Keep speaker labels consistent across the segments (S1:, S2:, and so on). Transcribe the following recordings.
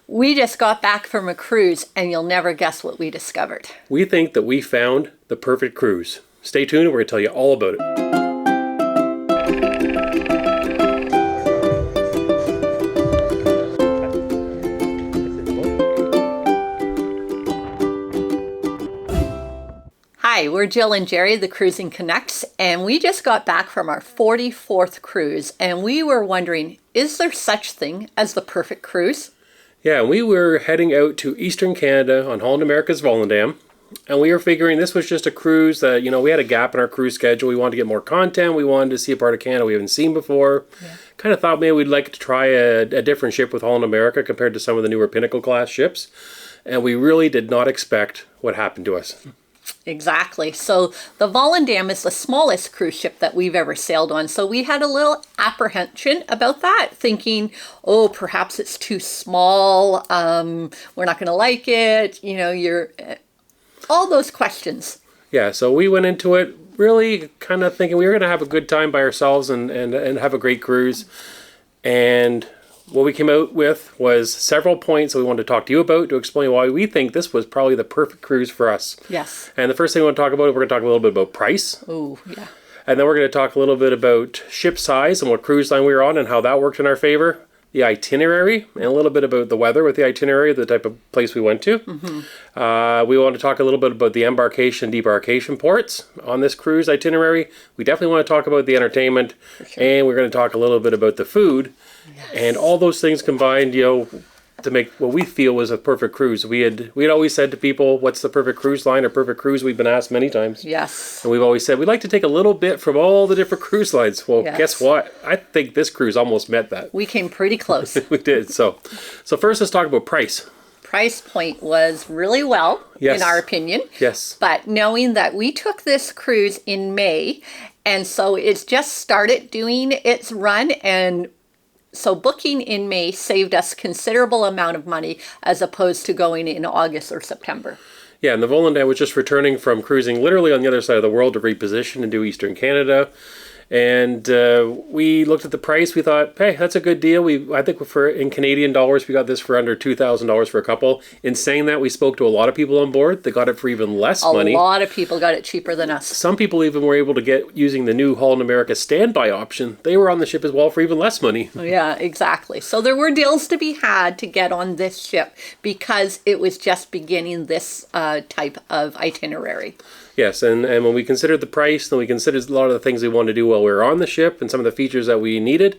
S1: We just got back from a cruise, and you'll never guess what we discovered.
S2: We think that we found the perfect cruise. Stay tuned, we're going to tell you all about it.
S1: Hi, we're Jill and Jerry, the Cruising Canucks, and we just got back from our 44th cruise, and we were wondering, is there such thing as the perfect cruise?
S2: Yeah, we were heading out to Eastern Canada on Holland America's Volendam, and we were figuring this was just a cruise that, we had a gap in our cruise schedule. We wanted to get more content. We wanted to see a part of Canada we haven't seen before. Yeah. Kind of thought maybe we'd like to try a different ship with Holland America compared to some of the newer Pinnacle class ships, and we really did not expect what happened to us.
S1: Exactly. So the Volendam is the smallest cruise ship that we've ever sailed on. So we had a little apprehension about that, thinking, oh, perhaps it's too small. We're not going to like it. All those questions.
S2: Yeah. So we went into it really kind of thinking we were going to have a good time by ourselves and have a great cruise. And what we came out with was several points that we wanted to talk to you about to explain why we think this was probably the perfect cruise for us.
S1: Yes.
S2: And the first thing we want to talk about, we're going to talk a little bit about price.
S1: Oh, yeah.
S2: And then we're going to talk a little bit about ship size and what cruise line we were on and how that worked in our favor. The itinerary, and a little bit about the weather with the itinerary, the type of place we went to. Mm-hmm. We want to talk a little bit about the embarkation, debarkation ports on this cruise itinerary. We definitely want to talk about the entertainment, sure. And we're going to talk a little bit about the food. Yes. And all those things combined, to make what we feel was a perfect cruise. We'd always said to people, what's the perfect cruise line or perfect cruise? We've been asked many times.
S1: Yes.
S2: And we've always said, we'd like to take a little bit from all the different cruise lines. Well, yes. Guess what? I think this cruise almost met that.
S1: We came pretty close.
S2: We did. So first let's talk about price.
S1: Price point was really well, yes. In our opinion.
S2: Yes.
S1: But knowing that we took this cruise in May, and so it's just started doing its run, and so booking in May saved us considerable amount of money as opposed to going in August or September.
S2: Yeah, and the Volendam was just returning from cruising literally on the other side of the world to reposition and do Eastern Canada. And we looked at the price. We thought, hey, that's a good deal. I think in Canadian dollars, we got this for under $2,000 for a couple. In saying that, we spoke to a lot of people on board. They got it for even less money.
S1: A lot of people got it cheaper than us.
S2: Some people even were able to get using the new Holland America standby option. They were on the ship as well for even less money.
S1: Yeah, exactly. So there were deals to be had to get on this ship because it was just beginning this type of itinerary.
S2: Yes, and when we considered the price, then we considered a lot of the things we wanted to do while we were on the ship and some of the features that we needed.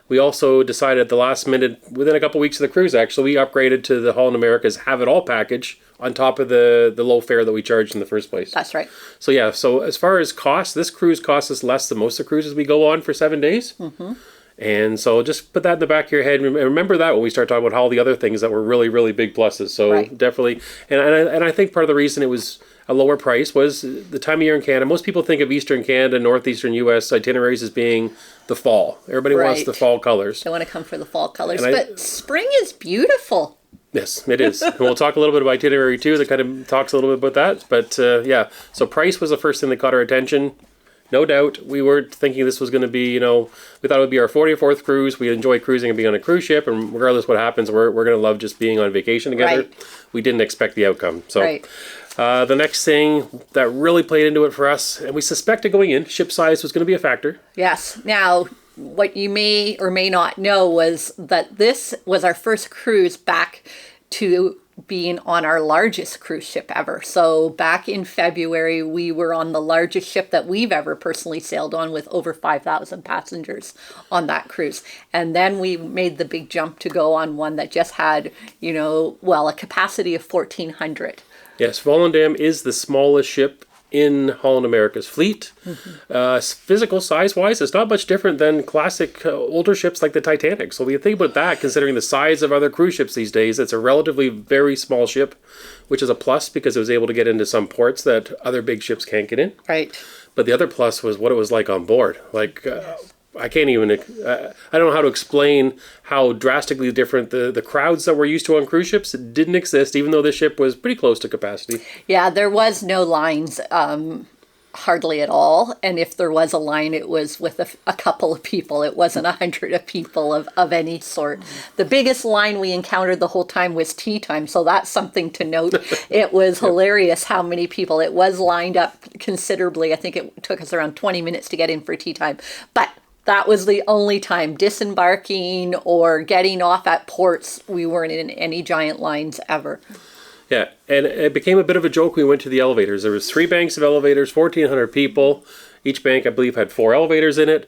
S2: We also decided at the last minute, within a couple of weeks of the cruise actually, we upgraded to the Holland America's Have It All package on top of the low fare that we charged in the first place.
S1: That's right.
S2: So yeah, so as far as cost, this cruise costs us less than most of the cruises we go on for 7 days. Mm-hmm. And so just put that in the back of your head. Remember that when we start talking about all the other things that were really, really big pluses. So right. Definitely, and I think part of the reason it was a lower price was the time of year in Canada. Most people think of Eastern Canada, Northeastern U.S. itineraries as being the fall. Everybody
S1: right.
S2: wants the fall colors.
S1: They want to come for the fall colors. But spring is beautiful.
S2: Yes, it is. And we'll talk a little bit about itinerary too. That kind of talks a little bit about that. But yeah, so price was the first thing that caught our attention. No doubt, we were thinking this was going to be, we thought it would be our 44th cruise. We enjoy cruising and being on a cruise ship, and regardless what happens, we're going to love just being on vacation together. Right. We didn't expect the outcome. So right. The next thing that really played into it for us, and we suspected going in, ship size was going to be a factor.
S1: Yes. Now, what you may or may not know was that this was our first cruise back to being on our largest cruise ship ever. So back in February, we were on the largest ship that we've ever personally sailed on with over 5,000 passengers on that cruise. And then we made the big jump to go on one that just had, a capacity of 1,400.
S2: Yes, Volendam is the smallest ship in Holland America's fleet. Mm-hmm. Physical size-wise, it's not much different than classic older ships like the Titanic. So when you think about that, considering the size of other cruise ships these days, it's a relatively very small ship, which is a plus because it was able to get into some ports that other big ships can't get in.
S1: Right.
S2: But the other plus was what it was like on board. I can't even, I don't know how to explain how drastically different the crowds that we're used to on cruise ships didn't exist, even though this ship was pretty close to capacity.
S1: Yeah, there was no lines hardly at all. And if there was a line, it was with a couple of people. It wasn't 100 of people of any sort. The biggest line we encountered the whole time was tea time. So that's something to note. It was hilarious how many people. It was lined up considerably. I think it took us around 20 minutes to get in for tea time. But that was the only time disembarking or getting off at ports. We weren't in any giant lines ever.
S2: Yeah, and it became a bit of a joke. We went to the elevators. There was 3 banks of elevators, 1,400 people. Each bank, I believe, had 4 elevators in it.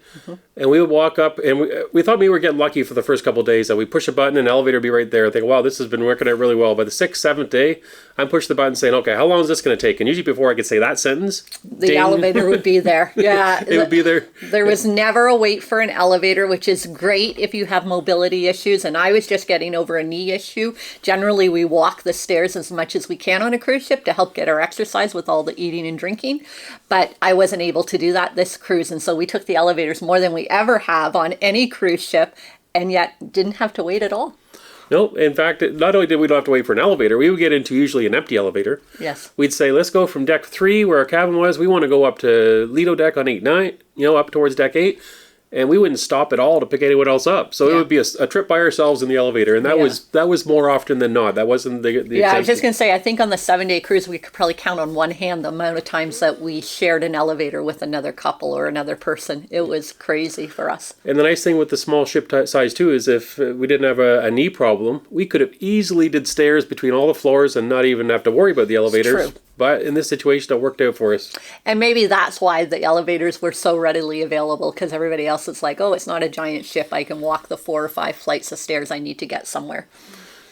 S2: And we would walk up, and we thought we were getting lucky for the first couple of days that we push a button and an elevator would be right there. I think, wow, this has been working out really well. By the 6th, 7th day, I'm pushing the button saying, okay, how long is this going to take? And usually before I could say that sentence,
S1: the elevator would be there. Yeah.
S2: It would be there.
S1: There was never a wait for an elevator, which is great if you have mobility issues. And I was just getting over a knee issue. Generally, we walk the stairs as much as we can on a cruise ship to help get our exercise with all the eating and drinking. But I wasn't able to do that this cruise. And so we took the elevators more than we ever have on any cruise ship, and yet didn't have to wait at all.
S2: No, in fact, not only did we not have to wait for an elevator, we would get into usually an empty elevator.
S1: Yes.
S2: We'd say, let's go from deck 3, where our cabin was. We want to go up to Lido deck on 8-9, up towards deck 8. And we wouldn't stop at all to pick anyone else up. So it would be a trip by ourselves in the elevator. And that was more often than not. That wasn't the
S1: Yeah, I was just going to say, I think on the 7-day cruise, we could probably count on one hand the amount of times that we shared an elevator with another couple or another person. It was crazy for us.
S2: And the nice thing with the small ship size, too, is if we didn't have a knee problem, we could have easily did stairs between all the floors and not even have to worry about the elevators.
S1: True.
S2: But in this situation, it worked out for us.
S1: And maybe that's why the elevators were so readily available, because everybody else is like, oh, it's not a giant ship. I can walk the 4 or 5 flights of stairs I need to get somewhere.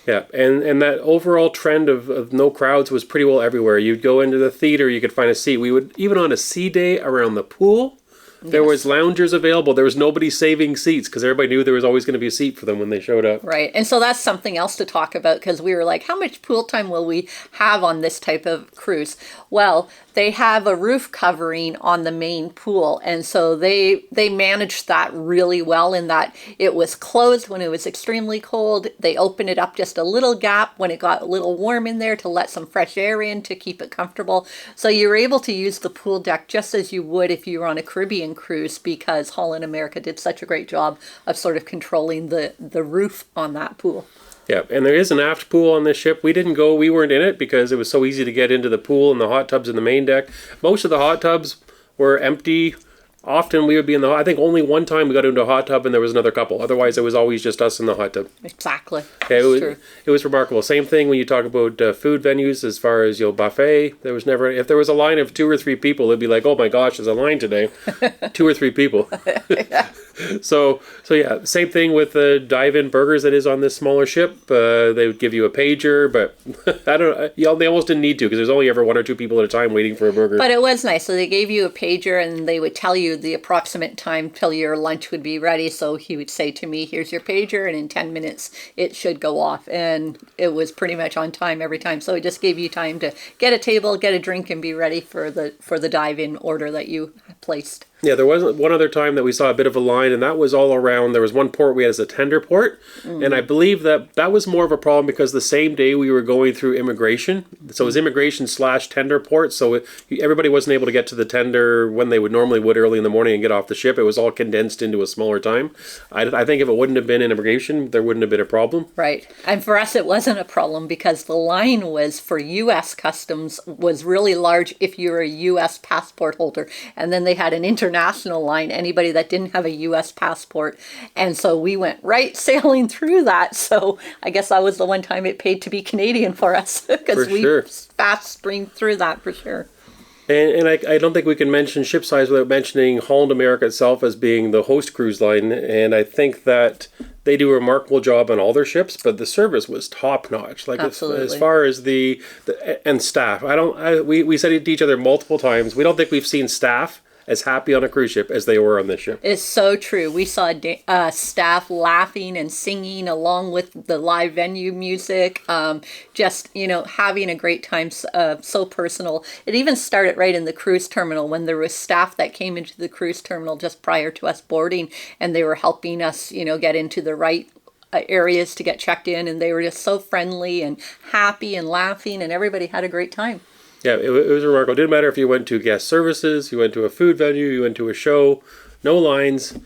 S2: Yeah, and that overall trend of no crowds was pretty well everywhere. You'd go into the theater, you could find a seat. We would, even on a sea day around the pool, there was loungers available. There was nobody saving seats because everybody knew there was always going to be a seat for them when they showed up.
S1: Right. And so that's something else to talk about, because we were like, how much pool time will we have on this type of cruise? Well, they have a roof covering on the main pool. And so they managed that really well, in that it was closed when it was extremely cold. They opened it up just a little gap when it got a little warm in there to let some fresh air in to keep it comfortable. So you were able to use the pool deck just as you would if you were on a Caribbean cruise, because Holland America did such a great job of sort of controlling the roof on that pool.
S2: Yeah, and there is an aft pool on this ship. We weren't in it because it was so easy to get into the pool and the hot tubs in the main deck. Most of the hot tubs were empty. Often we would be I think only one time we got into a hot tub and there was another couple. Otherwise, it was always just us in the hot tub.
S1: Exactly.
S2: Okay, it was remarkable. Same thing when you talk about food venues as far as buffet. There was never, if there was a line of 2 or 3 people, it'd be like, oh my gosh, there's a line today. 2 or 3 people. So yeah, same thing with the dive-in burgers that is on this smaller ship. They would give you a pager, but I don't know. They almost didn't need to because there's only ever 1 or 2 people at a time waiting for a burger.
S1: But it was nice. So they gave you a pager and they would tell you the approximate time till your lunch would be ready. So he would say to me, here's your pager, and in 10 minutes it should go off. And it was pretty much on time every time. So it just gave you time to get a table, get a drink, and be ready for the dive-in order that you placed.
S2: Yeah, there was one other time that we saw a bit of a line, and that was all around. There was one port we had as a tender port, and I believe that was more of a problem because the same day we were going through immigration. So it was immigration / tender port, so everybody wasn't able to get to the tender when they would early in the morning and get off the ship. It was all condensed into a smaller time. I think if it wouldn't have been in immigration, there wouldn't have been a problem.
S1: Right. And for us, it wasn't a problem because the line was for U.S. Customs was really large if you're a U.S. passport holder. And then they had an international line, anybody that didn't have a U.S. passport. And so we went right sailing through that. So I guess that was the one time it paid to be Canadian for us because we fast streamed through that for sure.
S2: And I don't think we can mention ship size without mentioning Holland America itself as being the host cruise line. And I think that they do a remarkable job on all their ships, but the service was top notch. Like as far as the and staff, we said it to each other multiple times. We don't think we've seen staff as happy on a cruise ship as they were on this ship. It's
S1: so true. We saw staff laughing and singing along with the live venue music, just, having a great time, so personal. It even started right in the cruise terminal when there was staff that came into the cruise terminal just prior to us boarding, and they were helping us, get into the right areas to get checked in, and they were just so friendly and happy and laughing, and everybody had a great time.
S2: Yeah, it was remarkable. It didn't matter if you went to guest services, you went to a food venue, you went to a show, no lines,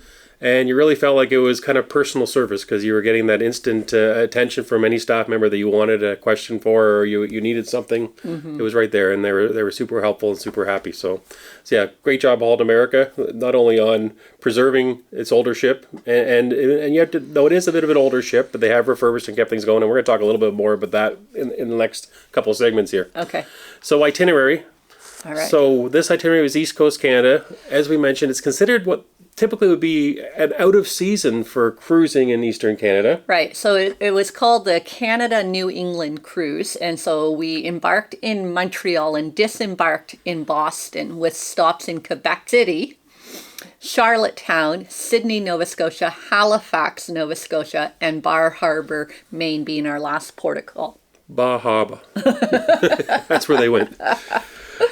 S2: and you really felt like it was kind of personal service because you were getting that instant attention from any staff member that you wanted a question for or you needed something. It was right there, and they were super helpful and super happy. So yeah, great job, Holland America, not only on preserving its older ship, and you have to know it is a bit of an older ship, but they have refurbished and kept things going, and we're going to talk a little bit more about that in the next couple of segments here.
S1: Okay.
S2: So Itinerary.
S1: All right.
S2: So this itinerary was East Coast Canada. As we mentioned, it's considered what typically would be an out of season for cruising in Eastern Canada.
S1: Right. So it was called the Canada New England Cruise. And so we embarked in Montreal and disembarked in Boston with stops in Quebec City, Charlottetown, Sydney, Nova Scotia, Halifax, Nova Scotia, and Bar Harbor, Maine being our last port of call.
S2: Bahaba. That's where they went.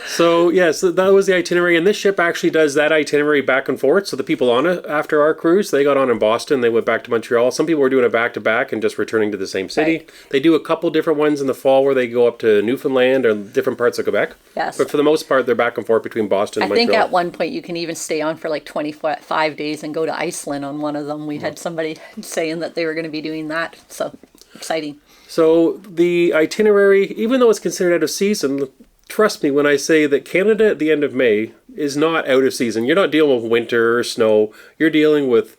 S2: So that was the itinerary, and this ship actually does that itinerary back and forth. So the people on it after our cruise, they got on in Boston, they went back to Montreal. Some people were doing it back to back and just returning to the same city.
S1: Right.
S2: They do a couple different ones in the fall where they go up to Newfoundland or different parts of Quebec.
S1: Yes.
S2: But for the most part, they're back and forth between Boston and Montreal.
S1: I think at one point you can even stay on for like 25 days and go to Iceland on one of them. We had somebody saying that they were going to be doing that. So exciting.
S2: So the itinerary, even though it's considered out of season, trust me when I say that Canada at the end of May is not out of season. You're not dealing with winter or snow. You're dealing with,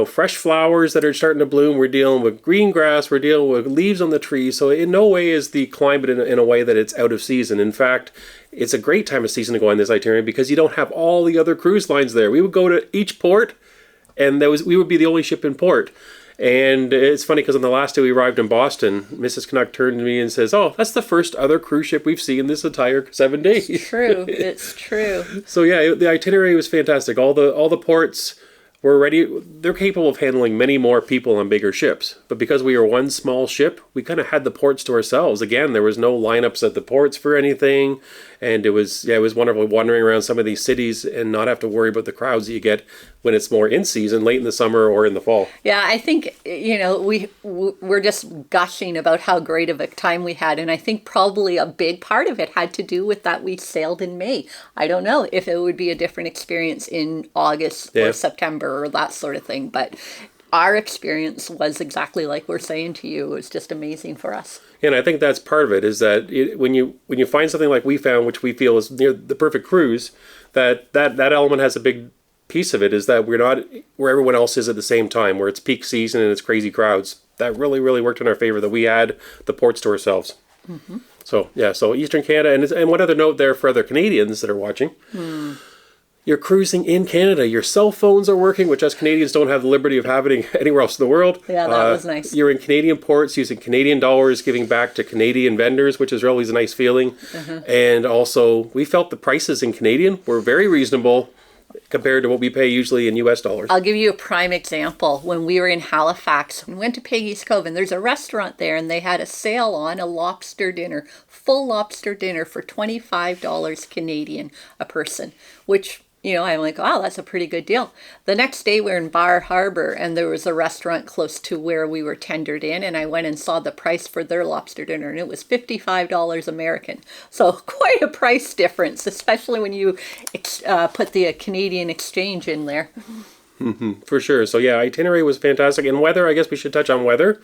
S2: fresh flowers that are starting to bloom. We're dealing with green grass. We're dealing with leaves on the trees. So in no way is the climate in a way that it's out of season. In fact, it's a great time of season to go on this itinerary because you don't have all the other cruise lines there. We would go to each port, and we would be the only ship in port. And it's funny because on the last day we arrived in Boston, Mrs. Canuck turned to me and says, "Oh, that's the first other cruise ship we've seen this entire 7 days."
S1: It's true. It's true.
S2: So yeah, the itinerary was fantastic. All the ports were ready. They're capable of handling many more people on bigger ships. But because we were one small ship, we kind of had the ports to ourselves. Again, there was no lineups at the ports for anything. And it was wonderful wandering around some of these cities and not have to worry about the crowds that you get when it's more in season, late in the summer or in the fall.
S1: Yeah, I think, we're just gushing about how great of a time we had. And I think probably a big part of it had to do with that we sailed in May. I don't know if it would be a different experience in August or September or that sort of thing. But our experience was exactly like we're saying to you. It was just amazing for us.
S2: And I think that's part of it, is that when you find something like we found, which we feel is near the perfect cruise, that element has a big piece of it, is that we're not where everyone else is at the same time, where it's peak season and it's crazy crowds. That really, really worked in our favor, that we had the ports to ourselves. Mm-hmm. So Eastern Canada, and one other note there for other Canadians that are watching. You're cruising in Canada. Your cell phones are working, which us Canadians don't have the liberty of having anywhere else in the world.
S1: Yeah, that was nice.
S2: You're in Canadian ports using Canadian dollars, giving back to Canadian vendors, which is always a nice feeling. And also, we felt the prices in Canadian were very reasonable compared to what we pay usually in U.S. dollars.
S1: I'll give you a prime example. When we were in Halifax, we went to Peggy's Cove, and there's a restaurant there, and they had a sale on a lobster dinner, full lobster dinner for $25 Canadian a person, which, I'm like, wow, that's a pretty good deal. The next day we're in Bar Harbor, and there was a restaurant close to where we were tendered in, and I went and saw the price for their lobster dinner, and it was $55 American. So quite a price difference, especially when you put the Canadian exchange in there.
S2: For sure. So yeah, itinerary was fantastic. And weather, I guess we should touch on weather.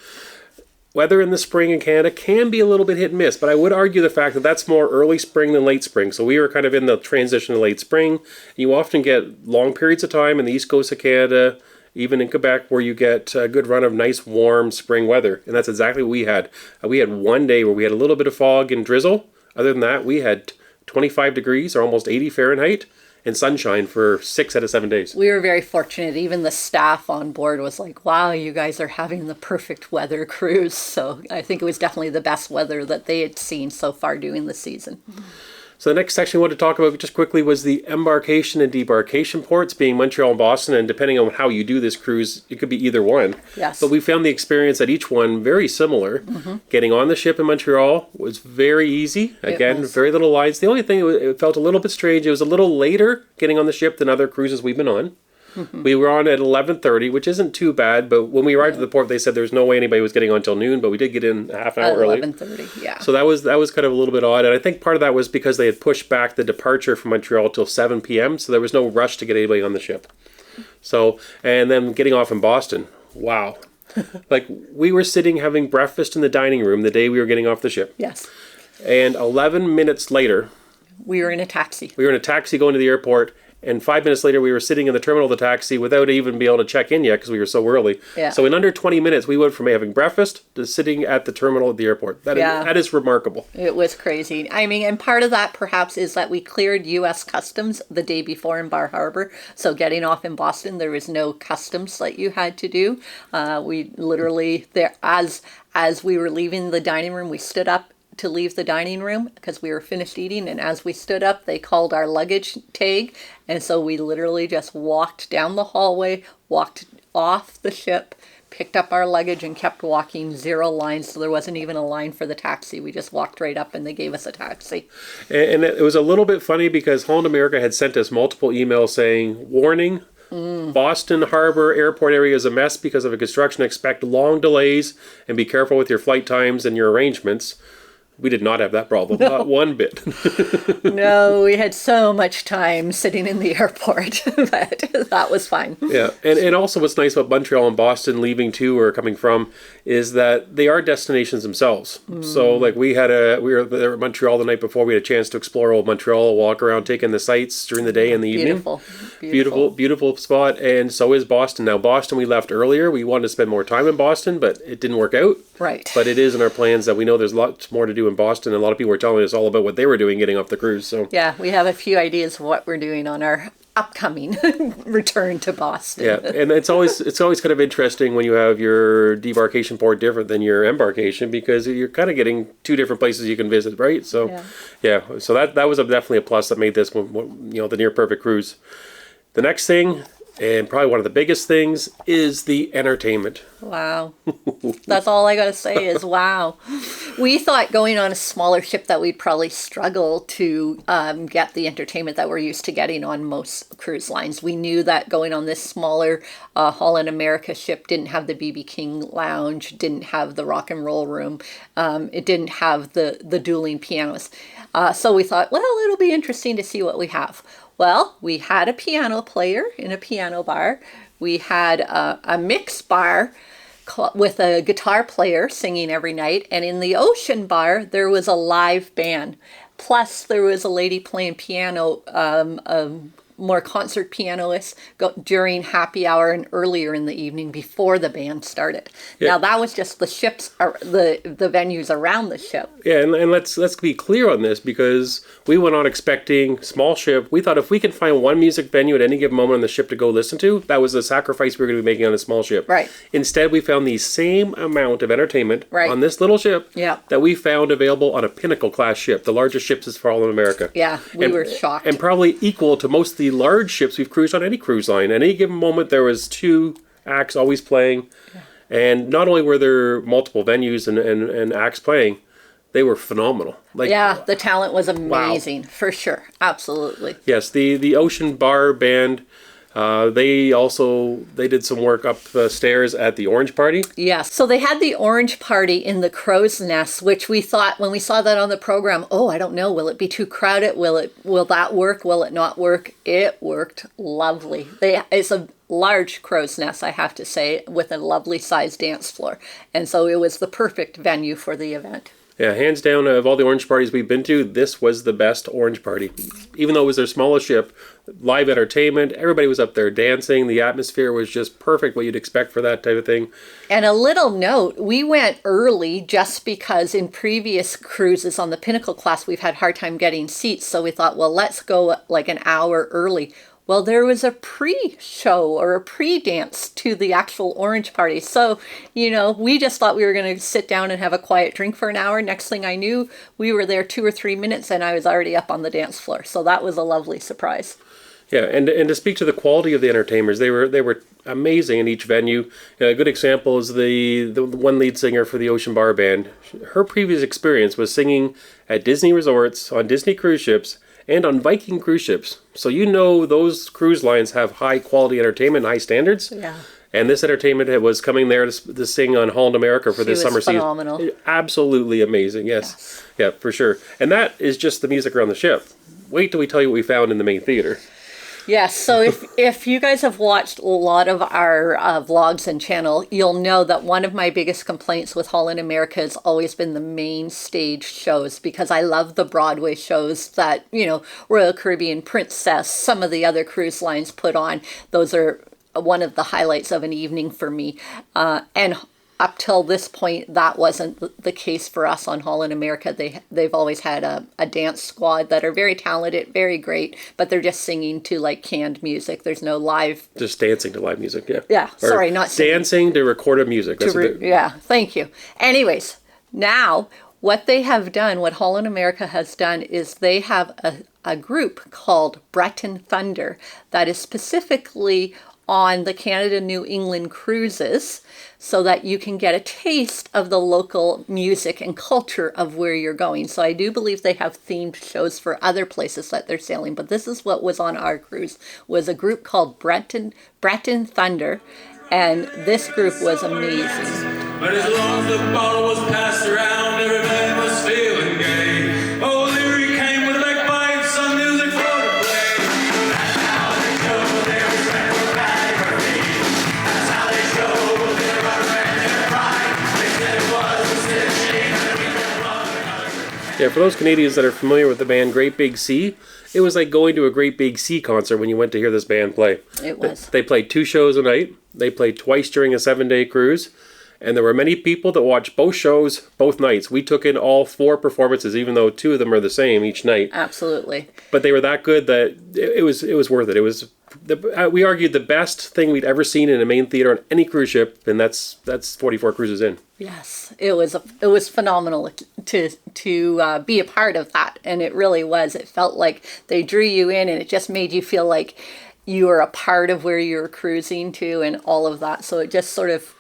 S2: Weather in the spring in Canada can be a little bit hit and miss, but I would argue the fact that that's more early spring than late spring. So we were kind of in the transition to late spring. You often get long periods of time in the east coast of Canada, even in Quebec, where you get a good run of nice, warm spring weather. And that's exactly what we had. We had one day where we had a little bit of fog and drizzle. Other than that, we had 25 degrees or almost 80 Fahrenheit. And sunshine for 6 out of 7 days.
S1: We were very fortunate. Even the staff on board was like, wow, you guys are having the perfect weather cruise. So I think it was definitely the best weather that they had seen so far during the season.
S2: So the next section we want to talk about just quickly was the embarkation and debarkation ports, being Montreal and Boston. And depending on how you do this cruise, it could be either one.
S1: Yes.
S2: But we found the experience at each one very similar. Getting on the ship in Montreal was very easy. Again, very little lines. The only thing, it felt a little bit strange. It was a little later getting on the ship than other cruises we've been on. We were on at 11:30, which isn't too bad. But when we arrived at the port, they said there's no way anybody was getting on till noon. But we did get in half an hour early.
S1: 11:30, yeah.
S2: So that was kind of a little bit odd, and I think part of that was because they had pushed back the departure from Montreal till 7 p.m. So there was no rush to get anybody on the ship. So, and then getting off in Boston, wow. Like, we were sitting having breakfast in the dining room the day we were getting off the ship.
S1: Yes.
S2: And 11 minutes later,
S1: we were in a taxi.
S2: We were in a taxi going to the airport, and 5 minutes later we were sitting in the terminal of the taxi without even being able to check in yet because we were so early.
S1: Yeah.
S2: So in under 20 minutes, we went from having breakfast to sitting at the terminal at the airport. That is remarkable.
S1: It was crazy. I mean, and part of that perhaps is that we cleared U.S. Customs the day before in Bar Harbor. So getting off in Boston, there was no customs that you had to do. We literally, as we were leaving the dining room, we stood up to leave the dining room because we were finished eating, and as we stood up they called our luggage tag, and so we literally just walked down the hallway, walked off the ship, picked up our luggage and kept walking. 0 lines, so there wasn't even a line for the taxi. We just walked right up and they gave us a taxi.
S2: And it was a little bit funny because Holland America had sent us multiple emails saying, warning, Boston Harbor airport area is a mess because of a construction. Expect long delays and be careful with your flight times and your arrangements. We did not have that problem, not one bit.
S1: No, we had so much time sitting in the airport, but that was fine.
S2: Yeah, and also what's nice about Montreal and Boston leaving to or coming from is that they are destinations themselves. So like we were there at Montreal the night before. We had a chance to explore old Montreal, walk around, taking the sights during the day and the evening. Beautiful spot. And so is Boston. Now Boston we left earlier. We wanted to spend more time in Boston, but it didn't work out.
S1: Right.
S2: But it is in our plans that we know there's lots more to do in Boston, and a lot of people were telling us all about what they were doing getting off the cruise. So
S1: yeah, we have a few ideas of what we're doing on our upcoming return to Boston.
S2: Yeah, and it's always kind of interesting when you have your debarkation port different than your embarkation because you're kind of getting 2 different places you can visit, right? So so that was definitely a plus that made this one, the near perfect cruise. The next thing, and probably one of the biggest things, is the entertainment.
S1: Wow. That's all I got to say is wow. We thought going on a smaller ship that we'd probably struggle to get the entertainment that we're used to getting on most cruise lines. We knew that going on this smaller Holland America ship didn't have the B.B. King lounge, didn't have the rock and roll room. It didn't have the dueling pianos. So we thought, well, it'll be interesting to see what we have. Well, we had a piano player in a piano bar. We had a mix bar with a guitar player singing every night. And in the ocean bar, there was a live band. Plus, there was a lady playing piano, more concert pianists during happy hour and earlier in the evening before the band started. Yeah. Now that was just the ships, the venues around the ship.
S2: Yeah, and let's be clear on this because we went on expecting small ship. We thought if we could find one music venue at any given moment on the ship to go listen to, that was the sacrifice we were going to be making on a small ship.
S1: Right.
S2: Instead, we found the same amount of entertainment on this little ship that we found available on a Pinnacle class ship, the largest ships as far as in America.
S1: Yeah, we were shocked.
S2: And probably equal to most of the large ships we've cruised on any cruise line. At any given moment, there was 2 acts always playing. Yeah. And not only were there multiple venues and acts playing, they were phenomenal.
S1: The talent was amazing, for sure. Absolutely.
S2: Yes, the Ocean Bar Band, they did some work up the stairs at the Orange Party.
S1: Yes. So they had the Orange Party in the Crow's Nest, which we thought when we saw that on the program, I don't know, will it be too crowded? Will that work? Will it not work? It worked lovely. It's a large Crow's Nest, I have to say, with a lovely sized dance floor. And so it was the perfect venue for the event.
S2: Yeah, hands down, of all the orange parties we've been to, this was the best orange party. Even though it was their smallest ship, live entertainment, everybody was up there dancing. The atmosphere was just perfect, what you'd expect for that type of thing.
S1: And a little note, we went early just because in previous cruises on the Pinnacle class, we've had a hard time getting seats. So we thought, well, let's go like an hour early. Well, there was a pre-show or a pre-dance to the actual Orange Party. So, we just thought we were going to sit down and have a quiet drink for an hour. Next thing I knew, we were there 2 or 3 minutes and I was already up on the dance floor. So that was a lovely surprise.
S2: Yeah, and to speak to the quality of the entertainers, they were amazing in each venue. A good example is the one lead singer for the Ocean Bar Band. Her previous experience was singing at Disney resorts, on Disney cruise ships, and on Viking cruise ships. So those cruise lines have high quality entertainment, high standards.
S1: Yeah.
S2: And this entertainment was coming there to sing on Holland America for this summer
S1: phenomenal.
S2: season. Absolutely amazing, yes. Yeah, for sure. And that is just the music around the ship. Wait till we tell you what we found in the main theater.
S1: Yes, so if you guys have watched a lot of our vlogs and channel, you'll know that one of my biggest complaints with Holland America has always been the main stage shows, because I love the Broadway shows that, Royal Caribbean, Princess, some of the other cruise lines put on. Those are one of the highlights of an evening for me. And up till this point, that wasn't the case for us on Holland America. They've always had a dance squad that are very talented, very great, but they're just singing to like canned music. There's no live.
S2: Just dancing to live music, yeah.
S1: Yeah, sorry, not singing.
S2: Dancing to recorded music.
S1: Yeah, thank you. Anyways, now what they have done, what Holland America has done, is they have a group called Breton Thunder that is specifically on the Canada New England cruises, so that you can get a taste of the local music and culture of where you're going. So I do believe they have themed shows for other places that they're sailing, but this is what was on our cruise, was a group called Breton Thunder, and this group was amazing.
S3: But as long as the bottle was passed around, everybody was feeling gay. Oh, Leary came with bagpipes, some music for to play. That's how they show their respect for Patty Murphy. That's how they show their honor and their pride. They said it was a stiff shame that we could run.
S2: Yeah, for those Canadians that are familiar with the band Great Big Sea, it was like going to a Great Big Sea concert when you went to hear this band play.
S1: It was.
S2: They played 2 shows a night. They played twice during a 7-day cruise. And there were many people that watched both shows, both nights. We took in all 4 performances, even though 2 of them are the same each night.
S1: Absolutely.
S2: But they were that good that it was worth it. It was, we argued, the best thing we'd ever seen in a main theater on any cruise ship, and that's 44 cruises in.
S1: Yes, it was phenomenal to be a part of that, and it really was. It felt like they drew you in, and it just made you feel like you were a part of where you were cruising to, and all of that. So it just sort of.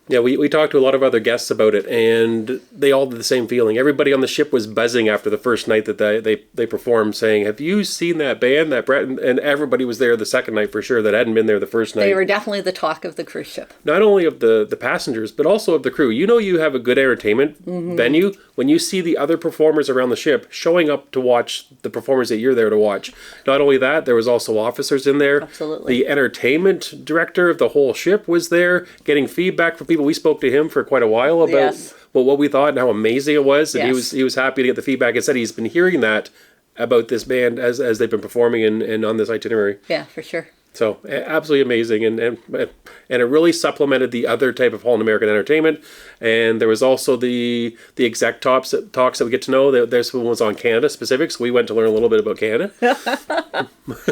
S2: Yeah, we talked to a lot of other guests about it, and they all had the same feeling. Everybody on the ship was buzzing after the first night that they performed, saying, "Have you seen that band, that Brett?" And everybody was there the second night for sure that hadn't been there the first night.
S1: They were definitely the talk of the cruise ship.
S2: Not only of the passengers, but also of the crew. You have a good entertainment venue when you see the other performers around the ship showing up to watch the performers that you're there to watch. Not only that, there was also officers in there.
S1: Absolutely.
S2: The entertainment director of the whole ship was there, getting feedback from people. We spoke to him for quite a while about what we thought and how amazing it was. And he was happy to get the feedback and said he's been hearing that about this band as they've been performing and on this itinerary.
S1: Yeah, for sure.
S2: So absolutely amazing, and it really supplemented the other type of Holland American entertainment. And there was also the exec talks that we get to know. This one was on Canada specifics. We went to learn a little bit about Canada.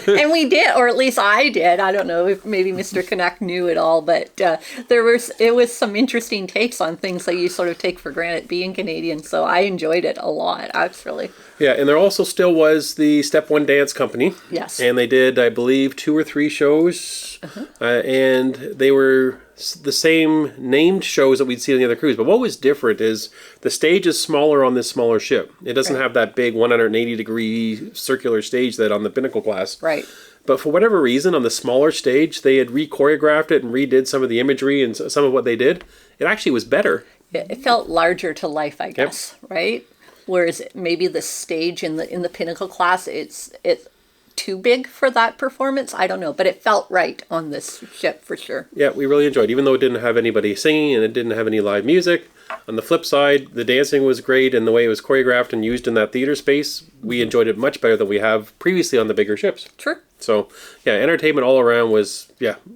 S1: And we did, or at least I did. I don't know if maybe Mr. Canuck knew it all, but it was some interesting takes on things that you sort of take for granted being Canadian. So I enjoyed it a lot, actually.
S2: Yeah, and there also still was the Step One Dance Company.
S1: Yes.
S2: And they did, I believe, 2 or 3 shows. And they were the same named shows that we'd seen on the other cruise. But what was different is the stage is smaller on this smaller ship. It doesn't have that big 180-degree circular stage that on the Pinnacle class.
S1: Right.
S2: But for whatever reason, on the smaller stage, they had re-choreographed it and redid some of the imagery and some of what they did. It actually was better.
S1: It felt larger to life, I guess, right? Whereas maybe the stage in the Pinnacle class, it's too big for that performance. I don't know, but it felt right on this ship for sure.
S2: Yeah, we really enjoyed it, even though it didn't have anybody singing and it didn't have any live music. On the flip side, the dancing was great, and the way it was choreographed and used in that theater space, we enjoyed it much better than we have previously on the bigger ships.
S1: Sure.
S2: So, yeah, entertainment all around was,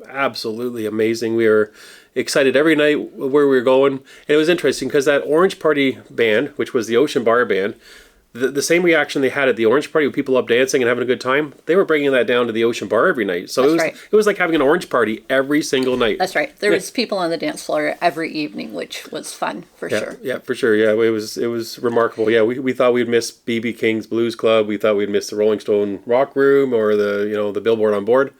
S2: absolutely amazing. We were excited every night where we were going. And it was interesting because that Orange Party band, which was the Ocean Bar band, the same reaction they had at the Orange Party with people up dancing and having a good time, they were bringing that down to the Ocean Bar every night. So it was like having an Orange Party every single night.
S1: That's right. There was people on the dance floor every evening, which was fun for sure.
S2: Yeah, for sure. Yeah, it was remarkable. Yeah, we thought we'd miss BB King's Blues Club. We thought we'd miss the Rolling Stone Rock Room or the Billboard on Board.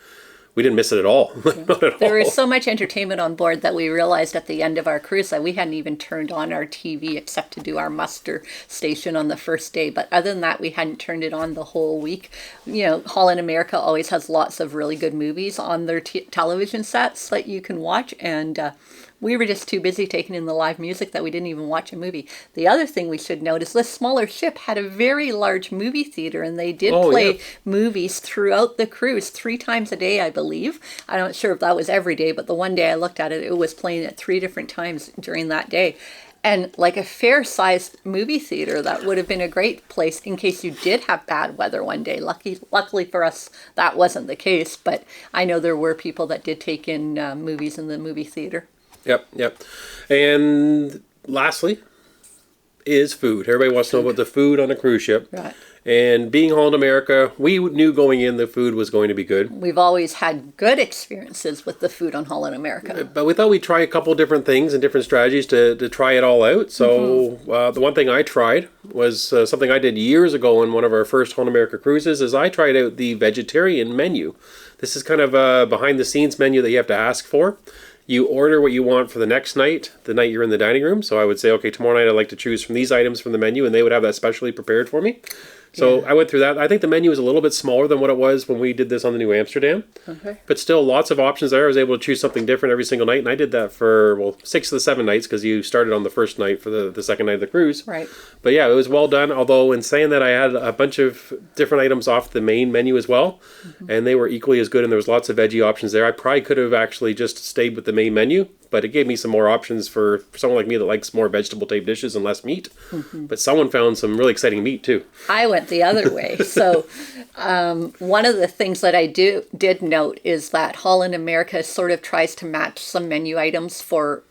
S2: we didn't miss it at all. Not at
S1: There
S2: all.
S1: was so much entertainment on board that we realized at the end of our cruise that we hadn't even turned on our TV except to do our muster station on the first day. But other than that, we hadn't turned it on the whole week. You know, Holland America always has lots of really good movies on their television sets that you can watch. And we were just too busy taking in the live music that we didn't even watch a movie. The other thing we should note is this smaller ship had a very large movie theater, and they did play movies throughout the cruise 3 times a day, I believe. I'm not sure if that was every day, but the one day I looked at it, it was playing at 3 different times during that day. And like a fair-sized movie theater, that would have been a great place in case you did have bad weather one day. Luckily for us, that wasn't the case, but I know there were people that did take in movies in the movie theater.
S2: Yep. And lastly is food. Everybody wants to know about the food on a cruise ship.
S1: Right.
S2: And being Holland America, we knew going in the food was going to be good.
S1: We've always had good experiences with the food on Holland America.
S2: But we thought we'd try a couple different things and different strategies to try it all out. So the one thing I tried was something I did years ago on one of our first Holland America cruises, is I tried out the vegetarian menu. This is kind of a behind-the-scenes menu that you have to ask for. You order what you want for the next night, the night you're in the dining room. So I would say, okay, tomorrow night I'd like to choose from these items from the menu, and they would have that specially prepared for me. So I went through that. I think the menu is a little bit smaller than what it was when we did this on the New Amsterdam.
S1: Okay.
S2: But still, lots of options there. I was able to choose something different every single night, and I did that for, 6 of the 7 nights, because you started on the first night for the second night of the cruise.
S1: Right.
S2: But yeah, it was well done, although in saying that, I had a bunch of different items off the main menu as well, and they were equally as good, and there was lots of veggie options there. I probably could have actually just stayed with the main menu, but it gave me some more options for someone like me that likes more vegetable-type dishes and less meat. But someone found some really exciting meat, too.
S1: I went the other way. So one of the things that I did note is that Holland America sort of tries to match some menu items for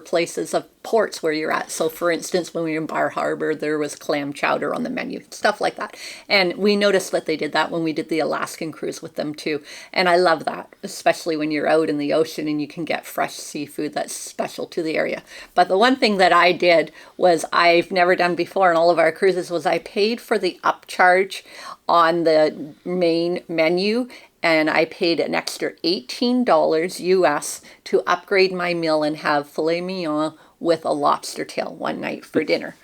S1: places of ports where you're at. So for instance, when we were in Bar Harbor, there was clam chowder on the menu, stuff like that. And we noticed that they did that when we did the Alaskan cruise with them too. And I love that, especially when you're out in the ocean and you can get fresh seafood that's special to the area. But the one thing that I did was, I've never done before on all of our cruises, was I paid for the upcharge on the main menu, and I paid an extra $18 US to upgrade my meal and have filet mignon with a lobster tail one night for dinner.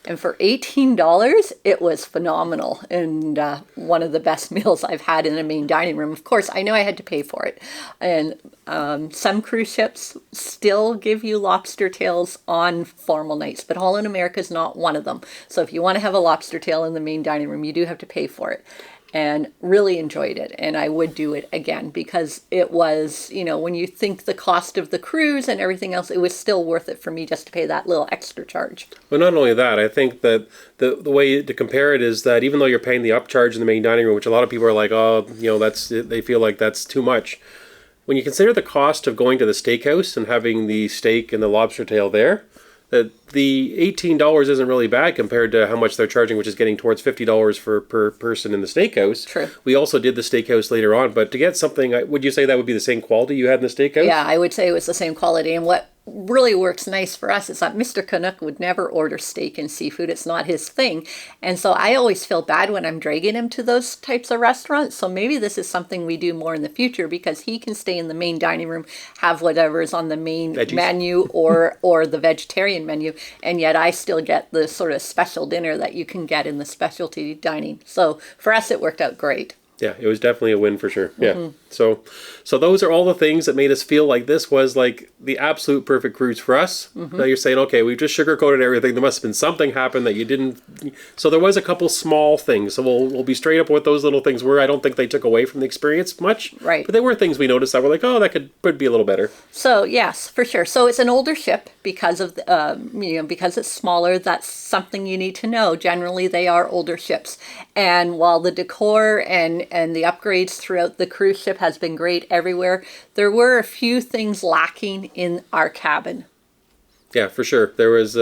S1: And for $18, it was phenomenal, and one of the best meals I've had in a main dining room. Of course, I know I had to pay for it. And some cruise ships still give you lobster tails on formal nights, but Holland America is not one of them. So if you want to have a lobster tail in the main dining room, you do have to pay for it. And really enjoyed it, and I would do it again, because it was, when you think the cost of the cruise and everything else, it was still worth it for me just to pay that little extra charge.
S2: Well, not only that, I think that the way to compare it is that even though you're paying the upcharge in the main dining room, which a lot of people are like, they feel like that's too much. When you consider the cost of going to the steakhouse and having the steak and the lobster tail there, that the $18 isn't really bad compared to how much they're charging, which is getting towards $50 per person in the steakhouse.
S1: True.
S2: We also did the steakhouse later on, but to get something, would you say that would be the same quality you had in the steakhouse?
S1: Yeah, I would say it was the same quality. And what really works nice for us is that Mr. Canuck would never order steak and seafood. It's not his thing. And so I always feel bad when I'm dragging him to those types of restaurants. So maybe this is something we do more in the future, because he can stay in the main dining room, have whatever is on the main menu or the vegetarian menu. And yet I still get the sort of special dinner that you can get in the specialty dining. So for us, it worked out great.
S2: Yeah, it was definitely a win for sure. Yeah. So those are all the things that made us feel like this was like the absolute perfect cruise for us. Now you're saying, okay, we've just sugarcoated everything. There must have been something happened that you didn't. So there was a couple small things. So we'll be straight up with what those little things were. I don't think they took away from the experience much.
S1: Right.
S2: But there were things we noticed that were like, oh, that could be a little better.
S1: So yes, for sure. So it's an older ship because of because it's smaller. That's something you need to know. Generally, they are older ships. And while the decor and the upgrades throughout the cruise ship has been great everywhere, there were a few things lacking in our cabin.
S2: Yeah, for sure. There's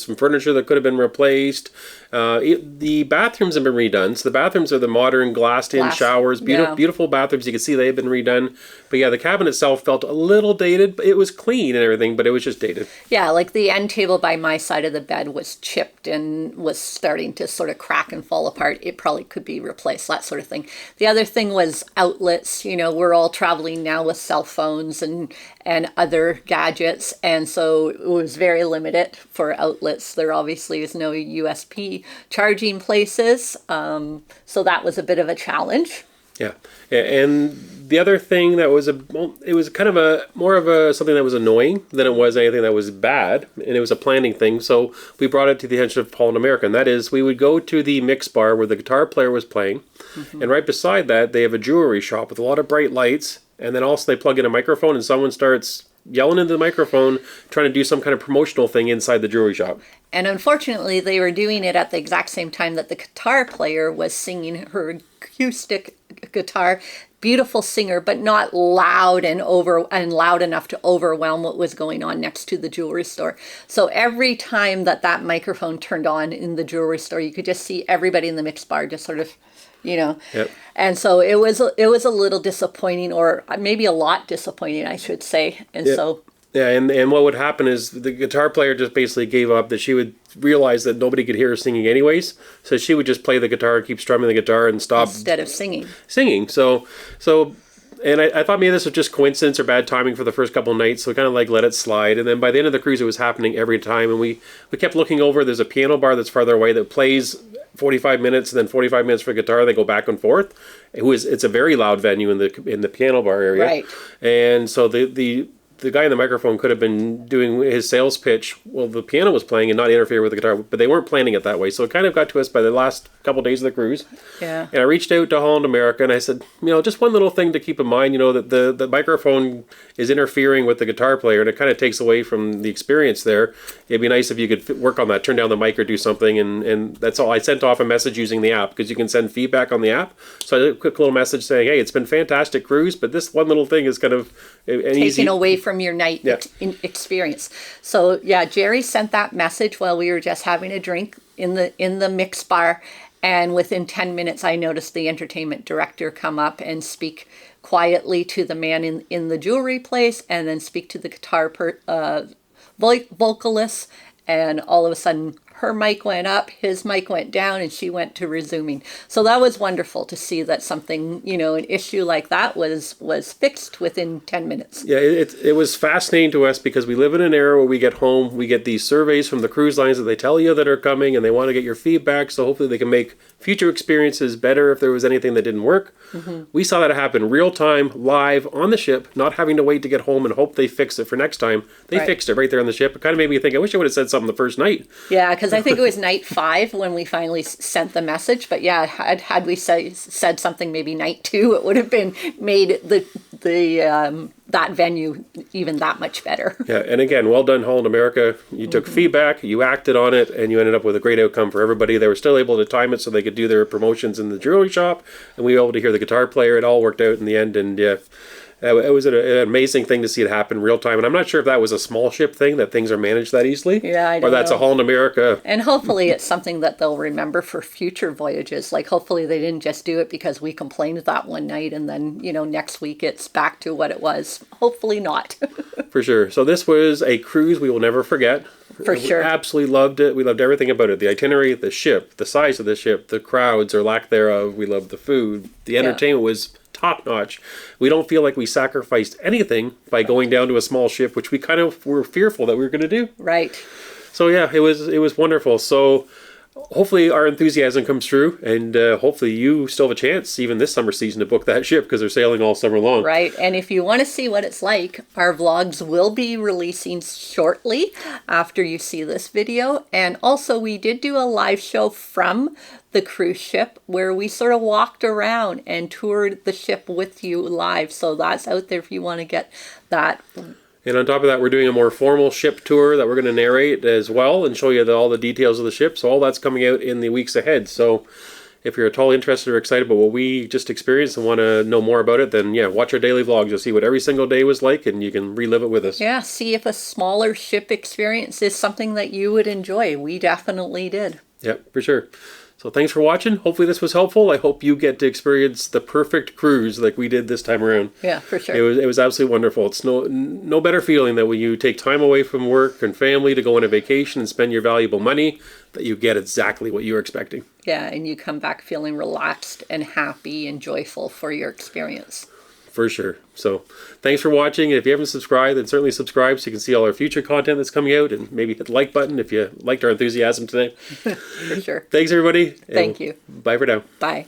S2: some furniture that could have been replaced. The bathrooms have been redone. So the bathrooms are the modern glassed-in showers, beautiful bathrooms. You can see they've been redone. But yeah, the cabin itself felt a little dated. It was clean and everything, but it was just dated.
S1: Yeah, like the end table by my side of the bed was chipped and was starting to sort of crack and fall apart. It probably could be replaced, that sort of thing. The other thing was outlets. You know, we're all traveling now with cell phones and other gadgets, and so it was very limited for outlets. There obviously is no USB charging places, so that was a bit of a challenge.
S2: Yeah, and the other thing that was it was kind of more of something that was annoying than it was anything that was bad, and it was a planning thing. So we brought it to the attention of Holland America, and that is we would go to the mix bar where the guitar player was playing, and right beside that they have a jewelry shop with a lot of bright lights, and then also they plug in a microphone and someone starts yelling into the microphone, trying to do some kind of promotional thing inside the jewelry shop.
S1: And unfortunately, they were doing it at the exact same time that the guitar player was singing her acoustic guitar. Beautiful singer, but not loud and loud enough to overwhelm what was going on next to the jewelry store. So every time that microphone turned on in the jewelry store, you could just see everybody in the mix bar just sort of, you know.
S2: Yep.
S1: And so it was a little disappointing, or maybe a lot disappointing, I should say. And
S2: Yep.
S1: so.
S2: Yeah, and what would happen is the guitar player just basically gave up, that she would realize that nobody could hear her singing anyways, so she would just play the guitar, keep strumming the guitar, and stop
S1: Instead of singing.
S2: So, and I thought maybe this was just coincidence or bad timing for the first couple of nights, so we kind of like let it slide. And then by the end of the cruise, it was happening every time, and we kept looking over. There's a piano bar that's farther away that plays 45 minutes and then 45 minutes for guitar. They go back and forth. It's a very loud venue in the piano bar area,
S1: Right?
S2: And so the guy in the microphone could have been doing his sales pitch while the piano was playing and not interfere with the guitar, but they weren't planning it that way. So it kind of got to us by the last couple of days of the cruise.
S1: Yeah.
S2: And I reached out to Holland America and I said, just one little thing to keep in mind, that the microphone is interfering with the guitar player and it kind of takes away from the experience there. It'd be nice if you could work on that, turn down the mic or do something. And that's all. I sent off a message using the app because you can send feedback on the app. So I did a quick little message saying, hey, it's been fantastic cruise, but this one little thing is kind of
S1: Taken away from your night experience. So yeah, Jerry sent that message while we were just having a drink in the mix bar, and within 10 minutes I noticed the entertainment director come up and speak quietly to the man in the jewelry place, and then speak to the guitar vocalist, and all of a sudden her mic went up, his mic went down, and she went to resuming. So that was wonderful to see that something, an issue like that was fixed within 10 minutes.
S2: Yeah, it was fascinating to us because we live in an era where we get home, we get these surveys from the cruise lines that they tell you that are coming, and they want to get your feedback, so hopefully they can make future experiences better if there was anything that didn't work. Mm-hmm. We saw that happen real time, live, on the ship, not having to wait to get home and hope they fix it for next time. They fixed it right there on the ship. It kind of made me think, I wish I would have said something the first night.
S1: Yeah, because I think it was night 5 when we finally sent the message. But yeah, had we said something maybe night 2, it would have been made that venue even that much better.
S2: Yeah, and again, well done, Holland America. You took feedback, you acted on it, and you ended up with a great outcome for everybody. They were still able to time it so they could do their promotions in the jewelry shop, and we were able to hear the guitar player. It all worked out in the end, and yeah, it was an amazing thing to see it happen real time. And I'm not sure if that was a small ship thing, that things are managed that easily.
S1: Yeah, I don't
S2: Or that's
S1: know.
S2: a Holland America.
S1: And hopefully it's something that they'll remember for future voyages. Like hopefully they didn't just do it because we complained that one night and then, next week it's back to what it was. Hopefully not.
S2: For sure. So this was a cruise we will never forget.
S1: For sure.
S2: We absolutely loved it. We loved everything about it. The itinerary, the ship, the size of the ship, the crowds or lack thereof. We loved the food. The entertainment was top notch. We don't feel like we sacrificed anything by going down to a small ship, which we kind of were fearful that we were going to do.
S1: Right.
S2: So yeah, it was wonderful. So hopefully our enthusiasm comes through, and hopefully you still have a chance even this summer season to book that ship because they're sailing all summer long.
S1: Right. And if you want to see what it's like, our vlogs will be releasing shortly after you see this video. And also we did do a live show from the cruise ship where we sort of walked around and toured the ship with you live. So that's out there if you want to get that.
S2: And on top of that, we're doing a more formal ship tour that we're going to narrate as well and show you all the details of the ship. So all that's coming out in the weeks ahead. So If you're at all interested or excited about what we just experienced and want to know more about it, then yeah, watch our daily vlogs. You'll see what every single day was like, and you can relive it with us.
S1: Yeah, see if a smaller ship experience is something that you would enjoy. We definitely did.
S2: Yep, for sure. So thanks for watching. Hopefully this was helpful. I hope you get to experience the perfect cruise like we did this time around.
S1: Yeah, for sure.
S2: It was absolutely wonderful. It's no better feeling that when you take time away from work and family to go on a vacation and spend your valuable money, that you get exactly what you were expecting.
S1: Yeah, and you come back feeling relaxed and happy and joyful for your experience.
S2: For sure. So thanks for watching. And if you haven't subscribed, then certainly subscribe so you can see all our future content that's coming out, and maybe hit the like button if you liked our enthusiasm today.
S1: For sure.
S2: Thanks, everybody.
S1: Thank you.
S2: Bye for now.
S1: Bye.